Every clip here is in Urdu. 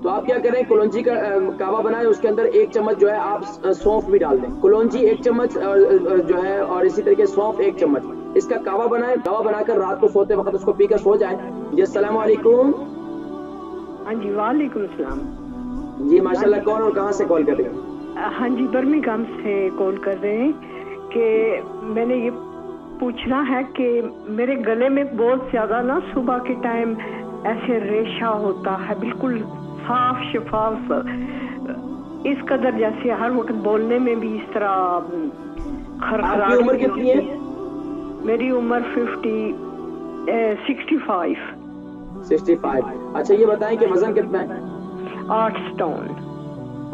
تو آپ کیا کریں، کلونجی کا کعوہ بنائیں، اس کے اندر 1 چمچ جو ہے آپ سونف بھی ڈال دیں، کلونجی 1 چمچ جو ہے، اور اسی طریقے سونف 1 چمچ، اس کا کعوہ بنائیں، کعوہ بنا کر رات کو سوتے وقت اس کو پی کر سو جائیں۔ جی السلام علیکم۔ ہاں جی وعلیکم السلام۔ جی ماشاءاللہ، کون اور کہاں سے کال کر رہی ہیں؟ ہاں جی برمنگھم سے کال کر رہے ہیں کہ میں نے یہ پوچھنا ہے کہ میرے گلے میں بہت زیادہ نا صبح کے ٹائم ایسے ریشہ ہوتا ہے، بالکل صاف شفاف، اس قدر جیسے ہر وقت بولنے میں بھی اس طرح آپ کی عمر کتنی ہے؟ میری عمر 65۔ 65۔ اچھا یہ بتائیں کہ وزن کتنا ہے؟ 8 اسٹون۔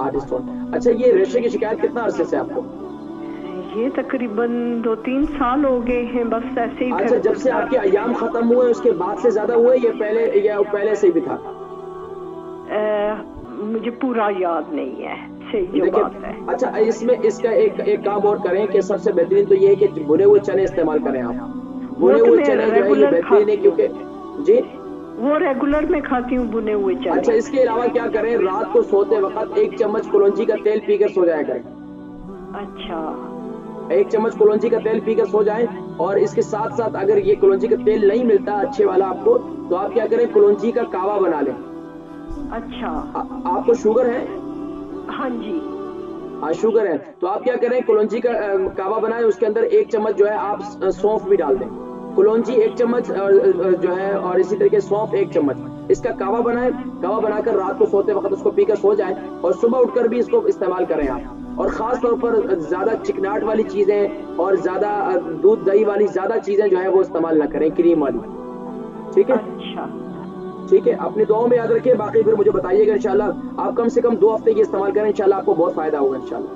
8 اسٹون۔ اچھا یہ ریشے کی شکایت کتنا عرصے سے آپ کو؟ یہ تقریباً 2-3 سال ہو گئے ہیں، بس ایسے ہی۔ اچھا جب سے آپ کے ایام ختم ہوئے اس کے بعد سے زیادہ ہوئے یا پہلے سے بھی تھا؟ مجھے پورا یاد نہیں ہے، صحیح جو بات ہے۔ اچھا اس کا ایک کام اور کریں کہ سب سے بہترین تو یہ ہے کہ بھنے ہوئے چنے استعمال کریں آپ۔ بھنے ہوئے چنے جو ہے یہ بہترین ہے، کیونکہ جی وہ ریگولر میں کھاتی ہوں بھنے ہوئے چنے۔ اچھا اس کے علاوہ کیا کریں، رات کو سوتے وقت 1 چمچ کلونجی کا تیل پی کر سو جایا کریں۔ اچھا 1 چمچ کلونجی کا تیل پی کر سو جائیں، اور اس کے ساتھ ساتھ اگر یہ کلونجی کا تیل نہیں ملتا اچھے والا آپ کو، تو آپ کیا کریں، کلونجی کا کعوہ بنا لیں۔ اچھا آپ کو شوگر ہے؟ ہاں جی ہاں شوگر ہے، تو آپ کیا کریں، کلونجی کا کعوہ بنائیں، اس کے اندر 1 چمچ جو ہے آپ سونف بھی ڈال دیں، کلونجی 1 چمچ جو ہے، اور اسی طریقے سونف 1 چمچ، اس کا کعوہ بنائیں، کعوہ بنا کر رات کو سوتے وقت اس کو پی کر سو جائیں، اور صبح اٹھ کر بھی اس کو استعمال کریں آپ۔ اور خاص طور پر زیادہ چکناٹ والی چیزیں اور زیادہ دودھ دہی والی زیادہ چیزیں جو ہے وہ استعمال نہ کریں، کریم والی، ٹھیک ہے؟ اچھا ٹھیک ہے، اپنی دعاؤں میں یاد رکھیں، باقی پھر مجھے بتائیے گا انشاءاللہ۔ آپ کم سے کم 2 ہفتے یہ استعمال کریں، انشاءاللہ آپ کو بہت فائدہ ہوگا انشاءاللہ۔